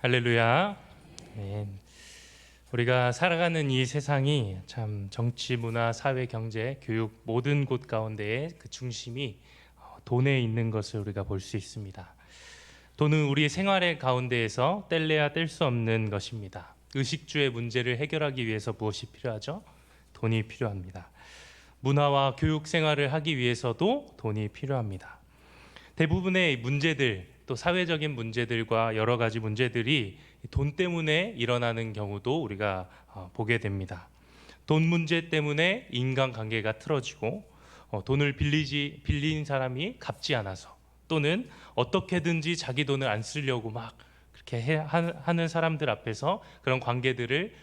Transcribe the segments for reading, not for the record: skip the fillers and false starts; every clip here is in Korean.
할렐루야. 네. 우리가 살아가는 이 세상이 참 정치, 문화, 사회, 경제, 교육 모든 곳 가운데에 그 중심이 돈에 있는 것을 우리가 볼 수 있습니다. 돈은 우리 생활의 가운데에서 뗄래야 뗄 수 없는 것입니다. 의식주의 문제를 해결하기 위해서 무엇이 필요하죠? 돈이 필요합니다. 문화와 교육 생활을 하기 위해서도 돈이 필요합니다. 대부분의 문제들, 또 사회적인 문제들과 여러 가지 문제들이 돈 때문에 일어나는 경우도 우리가 보게 됩니다. 돈 문제 때문에 인간관계가 틀어지고 돈을 빌린 사람이 갚지 않아서, 또는 어떻게든지 자기 돈을 안 쓰려고 막 그렇게 하는 사람들 앞에서 그런 관계들을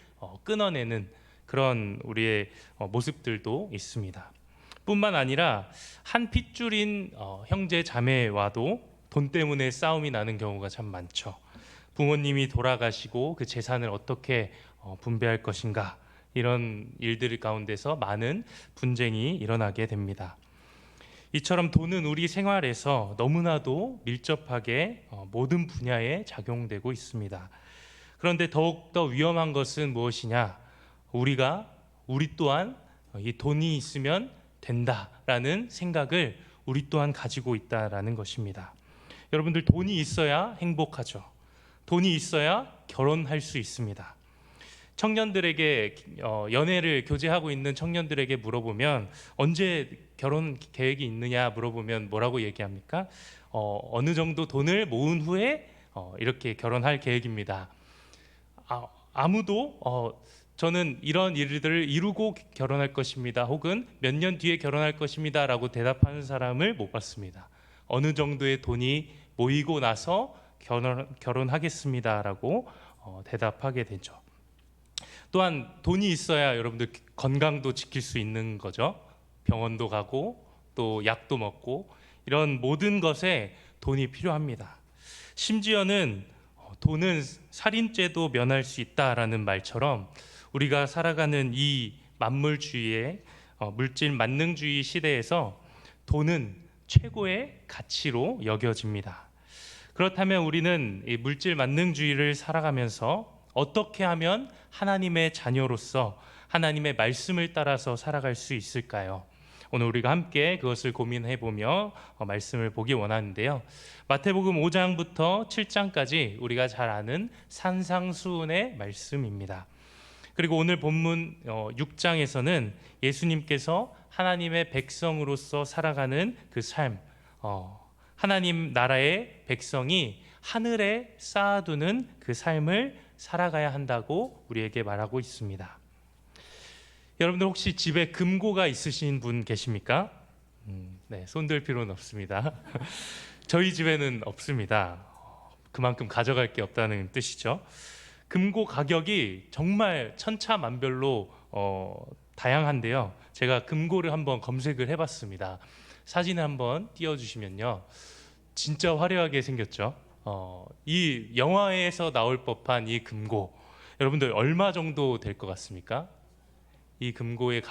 끊어내는 그런 우리의 모습들도 있습니다. 뿐만 아니라 한 핏줄인 형제 자매와도 돈 때문에 싸움이 나는 경우가 참 많죠. 부모님이 돌아가시고 그 재산을 어떻게 분배할 것인가, 이런 일들 가운데서 많은 분쟁이 일어나게 됩니다. 이처럼 돈은 우리 생활에서 너무나도 밀접하게 모든 분야에 작용되고 있습니다. 그런데 더욱더 위험한 것은 무엇이냐? 우리 또한 이 돈이 있으면 된다라는 생각을 우리 또한 가지고 있다라는 것입니다. 여러분들, 돈이 있어야 행복하죠. 돈이 있어야 결혼할 수 있습니다. 청년들에게 연애를 교제하고 있는 청년들에게 물어보면 언제 결혼 계획이 있느냐 물어보면 뭐라고 얘기합니까? 어느 정도 돈을 모은 후에 이렇게 결혼할 계획입니다. 아무도 저는 이런 일들을 이루고 결혼할 것입니다, 혹은 몇 년 뒤에 결혼할 것입니다 라고 대답하는 사람을 못 봤습니다. 어느 정도의 돈이 모이고 나서 결혼하겠습니다 라고 대답하게 되죠. 또한 돈이 있어야 여러분들 건강도 지킬 수 있는 거죠. 병원도 가고 또 약도 먹고, 이런 모든 것에 돈이 필요합니다. 심지어는 돈은 살인죄도 면할 수 있다라는 말처럼 우리가 살아가는 이 만물주의의 물질 만능주의 시대에서 돈은 최고의 가치로 여겨집니다. 그렇다면 우리는 이 물질 만능주의를 살아가면서 어떻게 하면 하나님의 자녀로서 하나님의 말씀을 따라서 살아갈 수 있을까요? 오늘 우리가 함께 그것을 고민해 보며 말씀을 보기 원하는데요. 마태복음 5장부터 7장까지 우리가 잘 아는 산상수훈의 말씀입니다. 그리고 오늘 본문 6장에서는 예수님께서 하나님의 백성으로서 살아가는 그 삶, 하나님 나라의 백성이 하늘에 쌓아두는 그 삶을 살아가야 한다고 우리에게 말하고 있습니다. 여러분들 혹시 집에 금고가 있으신 분 계십니까? 네, 손들 필요는 없습니다. 저희 집에는 없습니다. 그만큼 가져갈 게 없다는 뜻이죠. 금고 가격이 정말 천차만별로 다양한데요. 제가 금고를 한번 검색을 해봤습니다. 사진을 한번 띄워주시면요, 진짜 화려하게 생겼죠. 이 영화에서 나올 법한 이 금고, 여러분들 얼마 정도 될 것 같습니까? 이 금고의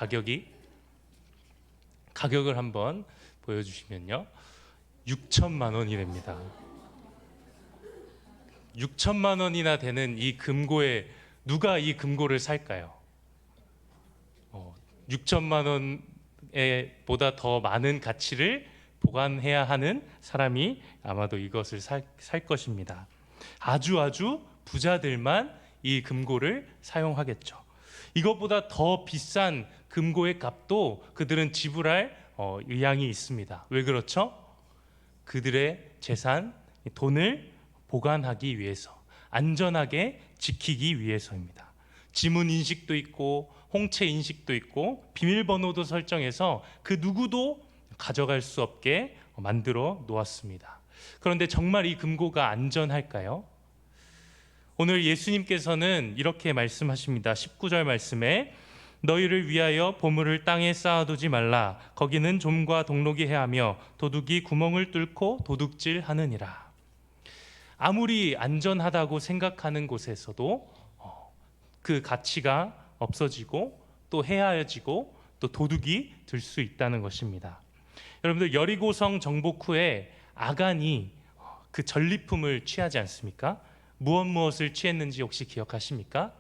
가격을 한번 보여주시면요, 6천만 원이 됩니다. 6천만 원이나 되는 이 금고에 누가 이 금고를 살까요? 6천만 원에 보다 더 많은 가치를 보관해야 하는 사람이 아마도 이것을 살 것입니다. 아주 부자들만 이 금고를 사용하겠죠. 이것보다 더 비싼 금고의 값도 그들은 지불할 의향이 있습니다. 왜 그렇죠? 그들의 재산, 돈을 보관하기 위해서, 안전하게 지키기 위해서입니다. 지문 인식도 있고 홍채 인식도 있고 비밀번호도 설정해서 그 누구도 가져갈 수 없게 만들어 놓았습니다. 그런데 정말 이 금고가 안전할까요? 오늘 예수님께서는 이렇게 말씀하십니다. 19절 말씀에 너희를 위하여 보물을 땅에 쌓아두지 말라. 거기는 좀과 동록이 해하며 도둑이 구멍을 뚫고 도둑질하느니라. 아무리 안전하다고 생각하는 곳에서도 그 가치가 없어지고 또 해하여지고 또 도둑이 들 수 있다는 것입니다. 여러분들, 여리고성 정복 후에 아간이 그 전리품을 취하지 않습니까? 무엇을 취했는지 혹시 기억하십니까?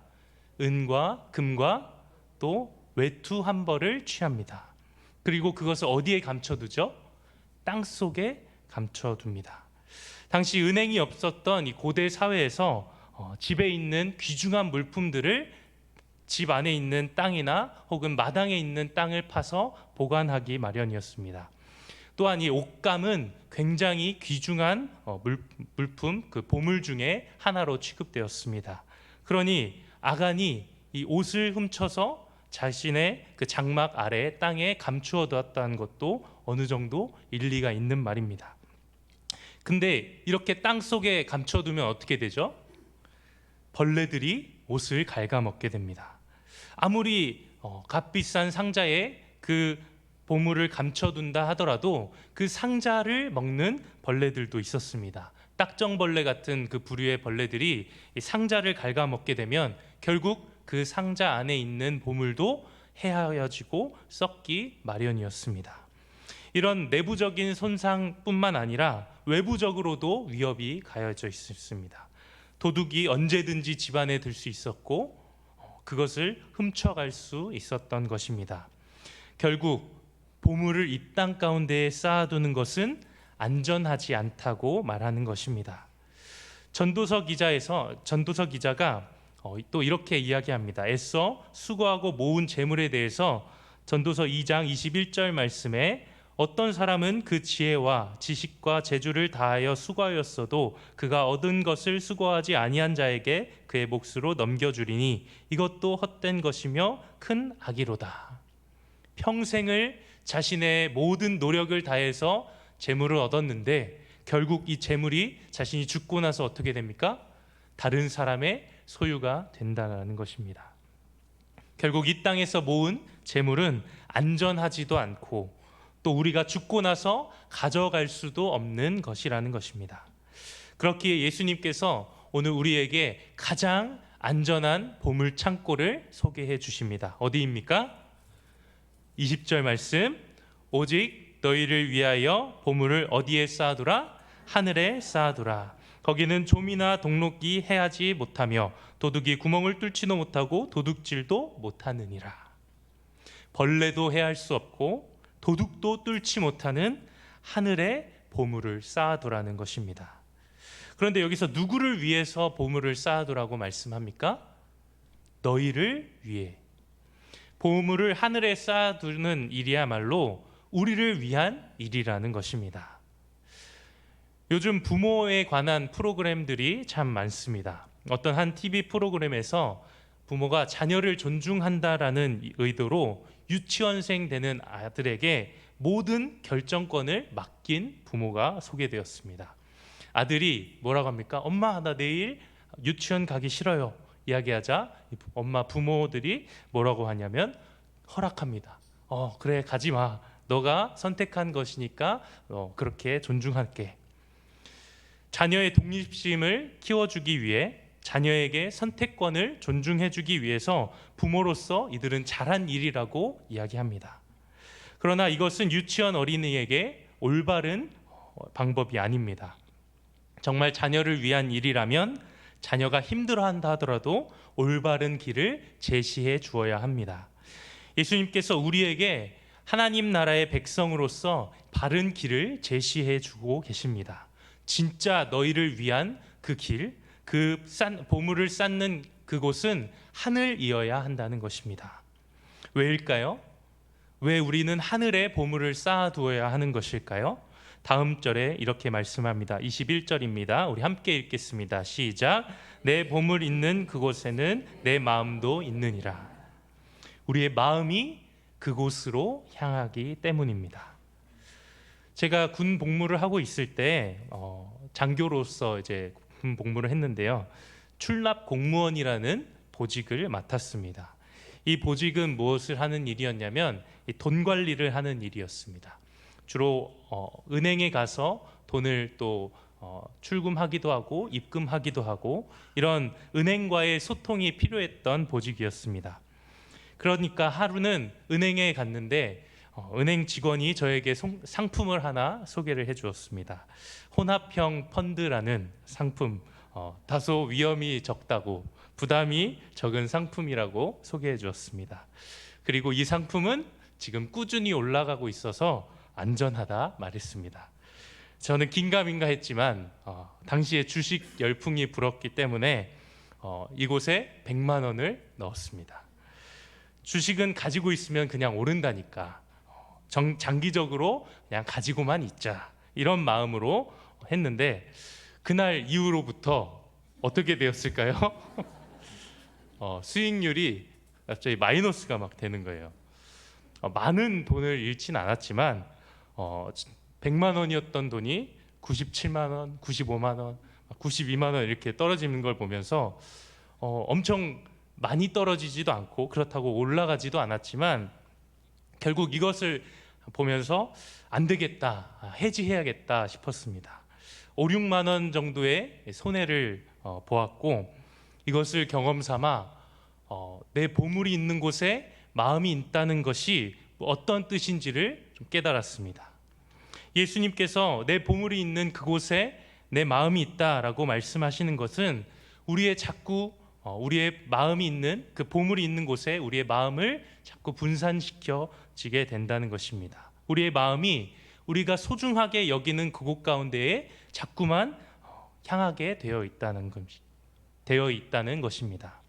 은과 금과 또 외투 한 벌을 취합니다. 그리고 그것을 어디에 감춰두죠? 땅 속에 감춰둡니다. 당시 은행이 없었던 이 고대 사회에서 집에 있는 귀중한 물품들을 집 안에 있는 땅이나 혹은 마당에 있는 땅을 파서 보관하기 마련이었습니다. 또한 이 옷감은 굉장히 귀중한 물품, 그 보물 중에 하나로 취급되었습니다. 그러니 아간이 이 옷을 훔쳐서 자신의 그 장막 아래 땅에 감추어 두었다는 것도 어느 정도 일리가 있는 말입니다. 근데 이렇게 땅 속에 감춰두면 어떻게 되죠? 벌레들이 옷을 갉아먹게 됩니다. 아무리 값비싼 상자에 그 보물을 감춰둔다 하더라도 그 상자를 먹는 벌레들도 있었습니다. 딱정벌레 같은 그 부류의 벌레들이 이 상자를 갉아먹게 되면 결국 그 상자 안에 있는 보물도 헤아려지고 썩기 마련이었습니다. 이런 내부적인 손상뿐만 아니라 외부적으로도 위협이 가해져 있었습니다. 도둑이 언제든지 집안에 들 수 있었고 그것을 훔쳐갈 수 있었던 것입니다. 결국 보물을 이 땅 가운데에 쌓아두는 것은 안전하지 않다고 말하는 것입니다. 전도서 기자가 또 이렇게 이야기합니다. 애써 수고하고 모은 재물에 대해서 전도서 2장 21절 말씀에 어떤 사람은 그 지혜와 지식과 재주를 다하여 수고하였어도 그가 얻은 것을 수고하지 아니한 자에게 그의 몫으로 넘겨주리니 이것도 헛된 것이며 큰 악이로다. 평생을 자신의 모든 노력을 다해서 재물을 얻었는데 결국 이 재물이 자신이 죽고 나서 어떻게 됩니까? 다른 사람의 소유가 된다는 것입니다. 결국 이 땅에서 모은 재물은 안전하지도 않고 또 우리가 죽고 나서 가져갈 수도 없는 것이라는 것입니다. 그렇기에 예수님께서 오늘 우리에게 가장 안전한 보물 창고를 소개해 주십니다. 어디입니까? 20절 말씀, 오직 너희를 위하여 보물을 어디에 쌓아두라? 하늘에 쌓아두라. 거기는 좀이나 동록이 해하지 못하며 도둑이 구멍을 뚫지도 못하고 도둑질도 못하느니라. 벌레도 해할 수 없고 도둑도 뚫지 못하는 하늘에 보물을 쌓아두라는 것입니다. 그런데 여기서 누구를 위해서 보물을 쌓아두라고 말씀합니까? 너희를 위해. 보물을 하늘에 쌓아두는 일이야말로 우리를 위한 일이라는 것입니다. 요즘 부모에 관한 프로그램들이 참 많습니다. 어떤 한 TV 프로그램에서 부모가 자녀를 존중한다라는 의도로 유치원생 되는 아들에게 모든 결정권을 맡긴 부모가 소개되었습니다. 아들이 뭐라고 합니까? 엄마, 나 내일 유치원 가기 싫어요. 이야기하자 부모들이 뭐라고 하냐면 허락합니다. 그래, 가지 마. 너가 선택한 것이니까 그렇게 존중할게. 자녀의 독립심을 키워주기 위해 자녀에게 선택권을 존중해주기 위해서 부모로서 이들은 잘한 일이라고 이야기합니다. 그러나 이것은 유치원 어린이에게 올바른 방법이 아닙니다. 정말 자녀를 위한 일이라면 자녀가 힘들어한다 하더라도 올바른 길을 제시해 주어야 합니다. 예수님께서 우리에게 하나님 나라의 백성으로서 바른 길을 제시해 주고 계십니다. 진짜 너희를 위한 그 길, 그 보물을 쌓는 그곳은 하늘이어야 한다는 것입니다. 왜일까요? 왜 우리는 하늘에 보물을 쌓아두어야 하는 것일까요? 다음 절에 이렇게 말씀합니다. 21절입니다. 우리 함께 읽겠습니다. 시작. 내 보물 있는 그곳에는 내 마음도 있느니라. 우리의 마음이 그곳으로 향하기 때문입니다. 제가 군 복무를 하고 있을 때 장교로서 이제 군 복무를 했는데요. 출납 공무원이라는 보직을 맡았습니다. 이 보직은 무엇을 하는 일이었냐면 돈 관리를 하는 일이었습니다. 주로 은행에 가서 돈을 또 출금하기도 하고 입금하기도 하고 이런 은행과의 소통이 필요했던 보직이었습니다. 그러니까 하루는 은행에 갔는데 은행 직원이 저에게 상품을 하나 소개를 해 주었습니다. 혼합형 펀드라는 상품, 다소 위험이 적다고, 부담이 적은 상품이라고 소개해 주었습니다. 그리고 이 상품은 지금 꾸준히 올라가고 있어서 안전하다 말했습니다. 저는 긴가민가 했지만 당시에 주식 열풍이 불었기 때문에 이곳에 100만 원을 넣었습니다. 주식은 가지고 있으면 그냥 오른다니까, 장기적으로 그냥 가지고만 있자, 이런 마음으로 했는데 그날 이후로부터 어떻게 되었을까요? 수익률이 갑자기 마이너스가 막 되는 거예요. 많은 돈을 잃진 않았지만 100만 원이었던 돈이 97만 원, 95만 원, 92만 원 이렇게 떨어지는 걸 보면서 엄청 많이 떨어지지도 않고 그렇다고 올라가지도 않았지만 결국 이것을 보면서 안 되겠다, 해지해야겠다 싶었습니다. 5, 6만 원 정도의 손해를 보았고, 이것을 경험 삼아 내 보물이 있는 곳에 마음이 있다는 것이 어떤 뜻인지를 좀 깨달았습니다. 예수님께서 내 보물이 있는 그곳에 내 마음이 있다라고 말씀하시는 것은 우리의 마음이 있는 그 보물이 있는 곳에 우리의 마음을 자꾸 분산시켜지게 된다는 것입니다. 우리의 마음이 우리가 소중하게 여기는 그곳 가운데에 자꾸만 향하게 되어 있다는 것입니다.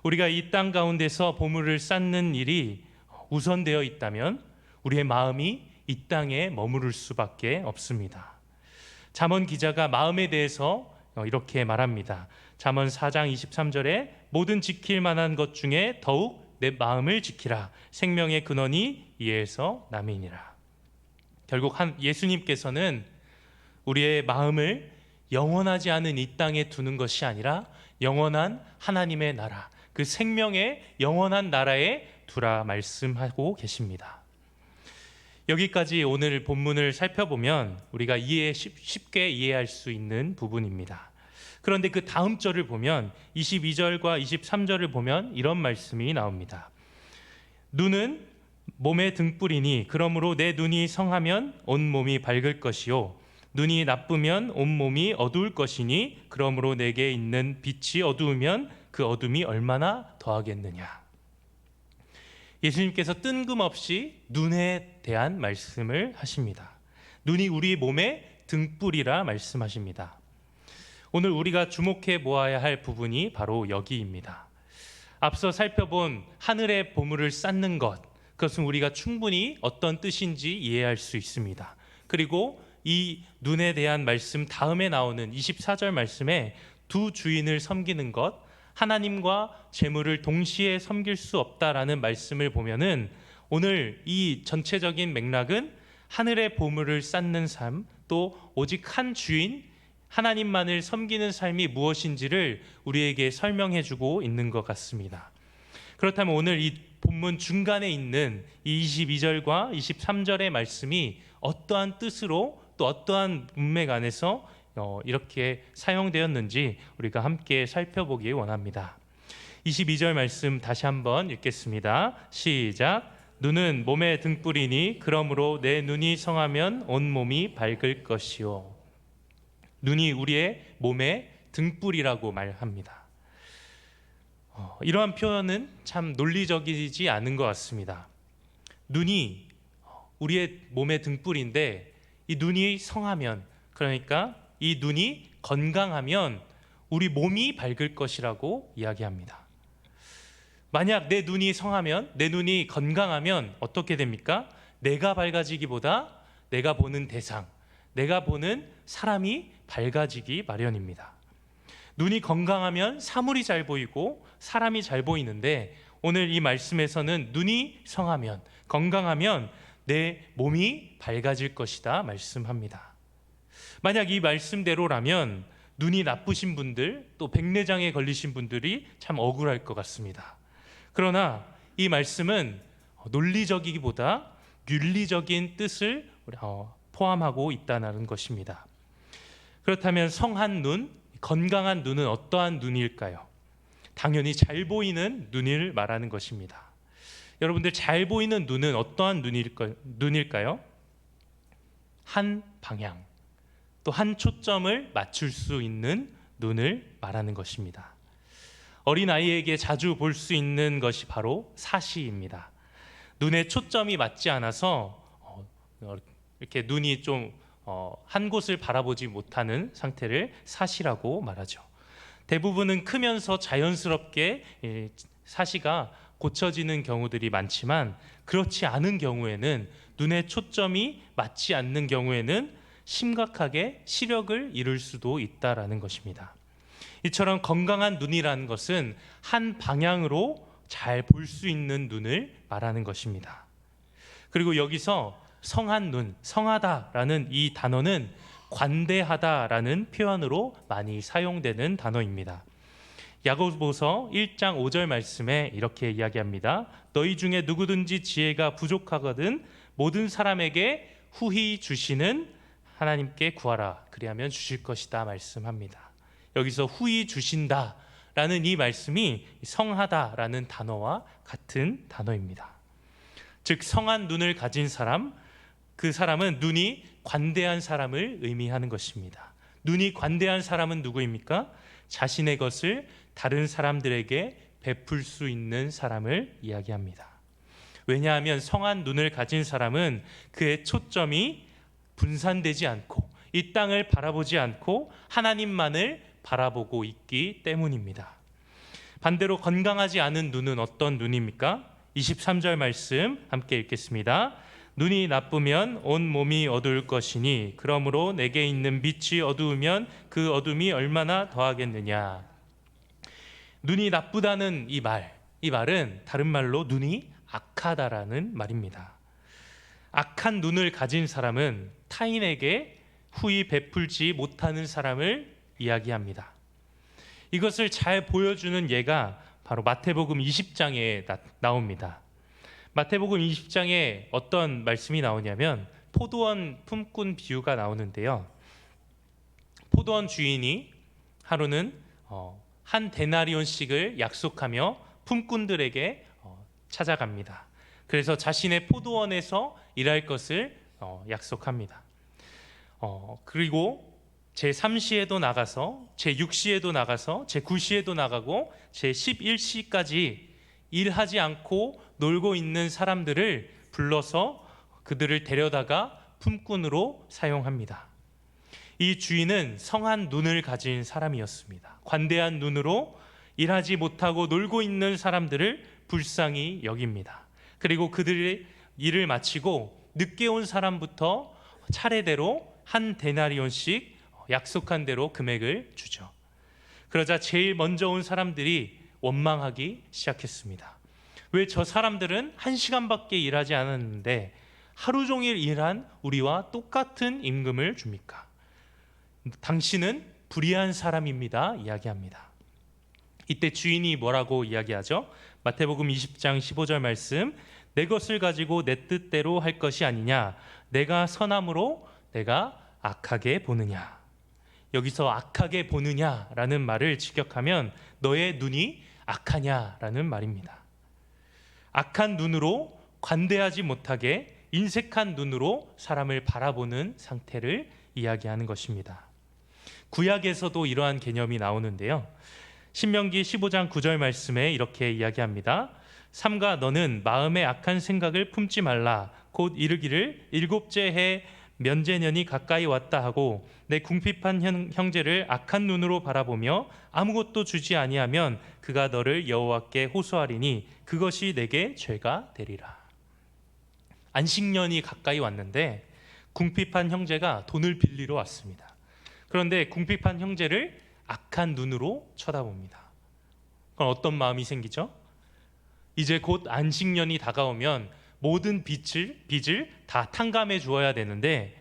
우리가 이 땅 가운데서 보물을 쌓는 일이 우선되어 있다면 우리의 마음이 이 땅에 머무를 수밖에 없습니다. 잠언 기자가 마음에 대해서 이렇게 말합니다. 잠언 4장 23절에 모든 지킬 만한 것 중에 더욱 내 마음을 지키라. 생명의 근원이 이에서 남이니라. 결국 예수님께서는 우리의 마음을 영원하지 않은 이 땅에 두는 것이 아니라 영원한 하나님의 나라, 그 생명의 영원한 나라에 두라 말씀하고 계십니다. 여기까지 오늘 본문을 살펴보면 우리가 쉽게 이해할 수 있는 부분입니다. 그런데 그 다음 절을 보면 22절과 23절을 보면 이런 말씀이 나옵니다. 눈은 몸의 등불이니 그러므로 내 눈이 성하면 온 몸이 밝을 것이요 눈이 나쁘면 온 몸이 어두울 것이니 그러므로 내게 있는 빛이 어두우면 그 어둠이 얼마나 더하겠느냐. 예수님께서 뜬금없이 눈에 대한 말씀을 하십니다. 눈이 우리 몸의 등불이라 말씀하십니다. 오늘 우리가 주목해 보아야 할 부분이 바로 여기입니다. 앞서 살펴본 하늘의 보물을 쌓는 것, 그것은 우리가 충분히 어떤 뜻인지 이해할 수 있습니다. 그리고 이 눈에 대한 말씀 다음에 나오는 24절 말씀에 두 주인을 섬기는 것, 하나님과 재물을 동시에 섬길 수 없다라는 말씀을 보면은 오늘 이 전체적인 맥락은 하늘의 보물을 쌓는 삶, 또 오직 한 주인 하나님만을 섬기는 삶이 무엇인지를 우리에게 설명해 주고 있는 것 같습니다. 그렇다면 오늘 이 본문 중간에 있는 22절과 23절의 말씀이 어떠한 뜻으로 또 어떠한 문맥 안에서 이렇게 사용되었는지 우리가 함께 살펴보기 원합니다. 22절 말씀 다시 한번 읽겠습니다. 시작. 눈은 몸의 등불이니 그러므로 내 눈이 성하면 온 몸이 밝을 것이요. 눈이 우리의 몸의 등불이라고 말합니다. 이러한 표현은 참 논리적이지 않은 것 같습니다. 눈이 우리의 몸의 등불인데 이 눈이 성하면, 그러니까 이 눈이 건강하면 우리 몸이 밝을 것이라고 이야기합니다. 만약 내 눈이 성하면, 내 눈이 건강하면 어떻게 됩니까? 내가 밝아지기보다 내가 보는 대상, 내가 보는 사람이 밝아지기 마련입니다. 눈이 건강하면 사물이 잘 보이고 사람이 잘 보이는데 오늘 이 말씀에서는 눈이 성하면, 건강하면 내 몸이 밝아질 것이다 말씀합니다. 만약 이 말씀대로라면 눈이 나쁘신 분들, 또 백내장에 걸리신 분들이 참 억울할 것 같습니다. 그러나 이 말씀은 논리적이기보다 윤리적인 뜻을 포함하고 있다는 것입니다. 그렇다면 성한 눈, 건강한 눈은 어떠한 눈일까요? 당연히 잘 보이는 눈을 말하는 것입니다. 여러분들, 잘 보이는 눈은 어떠한 눈일까요? 한 방향, 또 한 초점을 맞출 수 있는 눈을 말하는 것입니다. 어린아이에게 자주 볼 수 있는 것이 바로 사시입니다. 눈에 초점이 맞지 않아서 이렇게 눈이 좀 한 곳을 바라보지 못하는 상태를 사시라고 말하죠. 대부분은 크면서 자연스럽게 사시가 고쳐지는 경우들이 많지만, 그렇지 않은 경우에는, 눈의 초점이 맞지 않는 경우에는 심각하게 시력을 잃을 수도 있다라는 것입니다. 이처럼 건강한 눈이라는 것은 한 방향으로 잘 볼 수 있는 눈을 말하는 것입니다. 그리고 여기서 성한 눈, 성하다라는 이 단어는 관대하다라는 표현으로 많이 사용되는 단어입니다. 야고보서 1장 5절 말씀에 이렇게 이야기합니다. 너희 중에 누구든지 지혜가 부족하거든 모든 사람에게 후히 주시는 하나님께 구하라, 그리하면 주실 것이다 말씀합니다. 여기서 후히 주신다라는 이 말씀이 성하다라는 단어와 같은 단어입니다. 즉 성한 눈을 가진 사람, 그 사람은 눈이 관대한 사람을 의미하는 것입니다. 눈이 관대한 사람은 누구입니까? 자신의 것을 다른 사람들에게 베풀 수 있는 사람을 이야기합니다. 왜냐하면 성한 눈을 가진 사람은 그의 초점이 분산되지 않고 이 땅을 바라보지 않고 하나님만을 바라보고 있기 때문입니다. 반대로 건강하지 않은 눈은 어떤 눈입니까? 23절 말씀 함께 읽겠습니다. 눈이 나쁘면 온 몸이 어두울 것이니 그러므로 내게 있는 빛이 어두우면 그 어둠이 얼마나 더하겠느냐. 눈이 나쁘다는 이 말은 다른 말로 눈이 악하다라는 말입니다. 악한 눈을 가진 사람은 타인에게 후히 베풀지 못하는 사람을 이야기합니다. 이것을 잘 보여주는 예가 바로 마태복음 20장에 나옵니다. 마태복음 20장에 어떤 말씀이 나오냐면 포도원 품꾼 비유가 나오는데요. 포도원 주인이 하루는 한 데나리온씩을 약속하며 품꾼들에게 찾아갑니다. 그래서 자신의 포도원에서 일할 것을 약속합니다. 그리고 제3시에도 나가서 제6시에도 나가서 제9시에도 나가고 제11시까지 일하지 않고 놀고 있는 사람들을 불러서 그들을 데려다가 품꾼으로 사용합니다. 이 주인은 성한 눈을 가진 사람이었습니다. 관대한 눈으로 일하지 못하고 놀고 있는 사람들을 불쌍히 여깁니다. 그리고 그들의 일을 마치고 늦게 온 사람부터 차례대로 한 데나리온씩 약속한 대로 금액을 주죠. 그러자 제일 먼저 온 사람들이 원망하기 시작했습니다. 왜 저 사람들은 1시간밖에 일하지 않았는데 하루 종일 일한 우리와 똑같은 임금을 줍니까? 당신은 불의한 사람입니다 이야기합니다. 이때 주인이 뭐라고 이야기하죠? 마태복음 20장 15절 말씀, 내 것을 가지고 내 뜻대로 할 것이 아니냐, 내가 선함으로 내가 악하게 보느냐. 여기서 악하게 보느냐라는 말을 직역하면 너의 눈이 악하냐라는 말입니다. 악한 눈으로 관대하지 못하게 인색한 눈으로 사람을 바라보는 상태를 이야기하는 것입니다. 구약에서도 이러한 개념이 나오는데요. 신명기 15장 9절 말씀에 이렇게 이야기합니다. 삼가 너는 마음에 악한 생각을 품지 말라. 곧 이르기를 일곱째 해 면제년이 가까이 왔다 하고 내 궁핍한 형제를 악한 눈으로 바라보며 아무것도 주지 아니하면 그가 너를 여호와께 호소하리니 그것이 내게 죄가 되리라. 안식년이 가까이 왔는데 궁핍한 형제가 돈을 빌리러 왔습니다. 그런데 궁핍한 형제를 악한 눈으로 쳐다봅니다. 그럼 어떤 마음이 생기죠? 이제 곧 안식년이 다가오면 모든 빚을 다 탕감해 주어야 되는데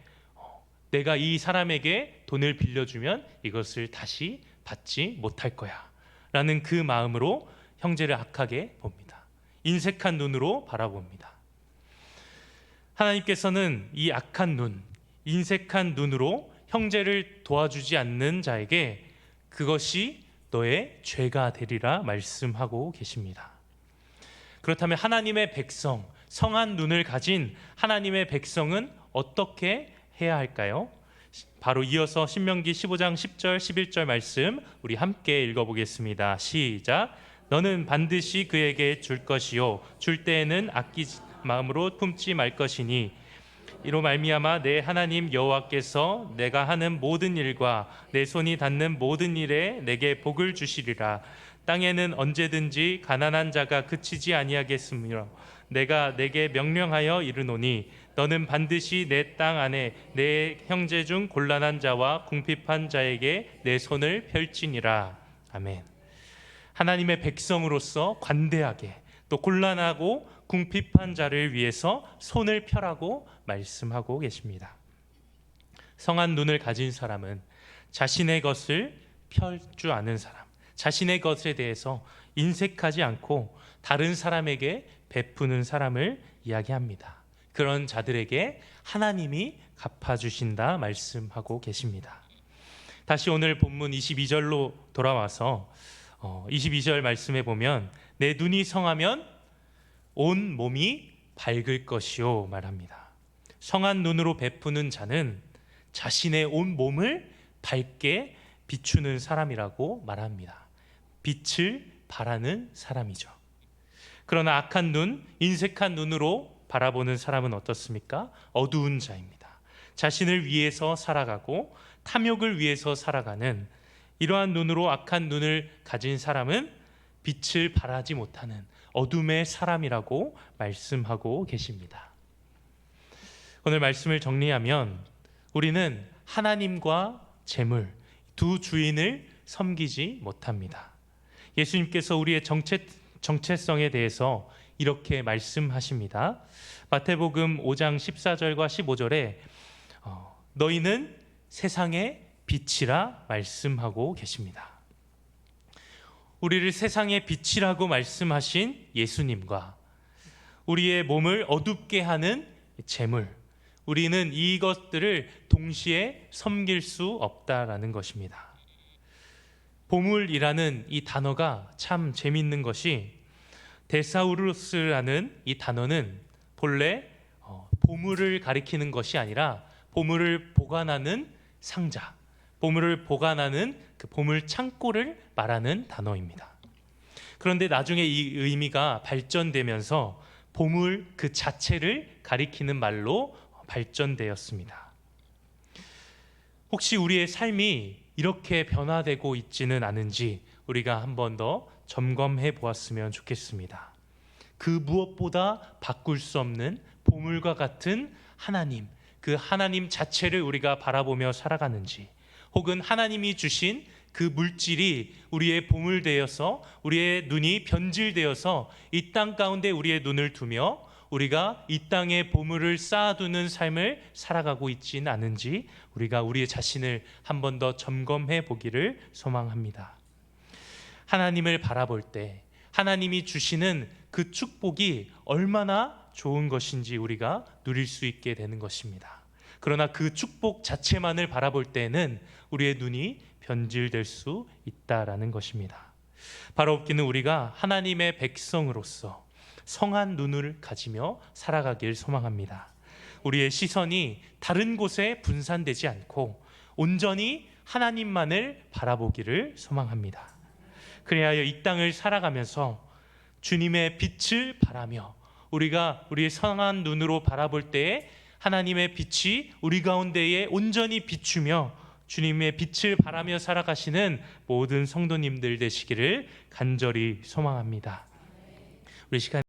내가 이 사람에게 돈을 빌려주면 이것을 다시 받지 못할 거야 라는 그 마음으로 형제를 악하게 봅니다. 인색한 눈으로 바라봅니다. 하나님께서는 이 악한 눈, 인색한 눈으로 형제를 도와주지 않는 자에게 그것이 너의 죄가 되리라 말씀하고 계십니다. 그렇다면 하나님의 백성, 성한 눈을 가진 하나님의 백성은 어떻게 해야 할까요? 바로 이어서 신명기 15장 10절 11절 말씀 우리 함께 읽어보겠습니다. 시작. 너는 반드시 그에게 줄 것이요 줄 때에는 아끼지 마음으로 품지 말 것이니 이로 말미암아 내 하나님 여호와께서 내가 하는 모든 일과 내 손이 닿는 모든 일에 내게 복을 주시리라. 땅에는 언제든지 가난한 자가 그치지 아니하겠으므로 내가 내게 명령하여 이르노니 너는 반드시 내 땅 안에 내 형제 중 곤란한 자와 궁핍한 자에게 내 손을 펼치니라. 아멘. 하나님의 백성으로서 관대하게 또 곤란하고 궁핍한 자를 위해서 손을 펴라고 말씀하고 계십니다. 성한 눈을 가진 사람은 자신의 것을 펼 줄 아는 사람, 자신의 것에 대해서 인색하지 않고 다른 사람에게 베푸는 사람을 이야기합니다. 그런 자들에게 하나님이 갚아주신다 말씀하고 계십니다. 다시 오늘 본문 22절로 돌아와서 22절 말씀에 보면 내 눈이 성하면 온 몸이 밝을 것이요 말합니다. 성한 눈으로 베푸는 자는 자신의 온 몸을 밝게 비추는 사람이라고 말합니다. 빛을 발하는 사람이죠. 그러나 악한 눈, 인색한 눈으로 바라보는 사람은 어떻습니까? 어두운 자입니다. 자신을 위해서 살아가고 탐욕을 위해서 살아가는 이러한 눈으로 악한 눈을 가진 사람은 빛을 발하지 못하는 어둠의 사람이라고 말씀하고 계십니다. 오늘 말씀을 정리하면 우리는 하나님과 재물 두 주인을 섬기지 못합니다. 예수님께서 우리의 정체성에 대해서 이렇게 말씀하십니다. 마태복음 5장 14절과 15절에 너희는 세상의 빛이라 말씀하고 계십니다. 우리를 세상의 빛이라고 말씀하신 예수님과 우리의 몸을 어둡게 하는 재물, 우리는 이것들을 동시에 섬길 수 없다라는 것입니다. 보물이라는 이 단어가 참 재밌는 것이 데사우루스라는 이 단어는 본래 보물을 가리키는 것이 아니라 보물을 보관하는 상자, 보물을 보관하는 그 보물 창고를 말하는 단어입니다. 그런데 나중에 이 의미가 발전되면서 보물 그 자체를 가리키는 말로 발전되었습니다. 혹시 우리의 삶이 이렇게 변화되고 있지는 않은지 우리가 한 번 더 점검해 보았으면 좋겠습니다. 그 무엇보다 바꿀 수 없는 보물과 같은 하나님, 그 하나님 자체를 우리가 바라보며 살아가는지, 혹은 하나님이 주신 그 물질이 우리의 보물되어서 우리의 눈이 변질되어서 이 땅 가운데 우리의 눈을 두며 우리가 이 땅에 보물을 쌓아두는 삶을 살아가고 있지는 않은지 우리가 우리의 자신을 한 번 더 점검해 보기를 소망합니다. 하나님을 바라볼 때 하나님이 주시는 그 축복이 얼마나 좋은 것인지 우리가 누릴 수 있게 되는 것입니다. 그러나 그 축복 자체만을 바라볼 때는 우리의 눈이 변질될 수 있다라는 것입니다. 바로 없기는 우리가 하나님의 백성으로서 성한 눈을 가지며 살아가길 소망합니다. 우리의 시선이 다른 곳에 분산되지 않고 온전히 하나님만을 바라보기를 소망합니다. 그리하여 이 땅을 살아가면서 주님의 빛을 바라며 우리가 우리의 성한 눈으로 바라볼 때에 하나님의 빛이 우리 가운데에 온전히 비추며 주님의 빛을 바라며 살아가시는 모든 성도님들 되시기를 간절히 소망합니다. 우리 시간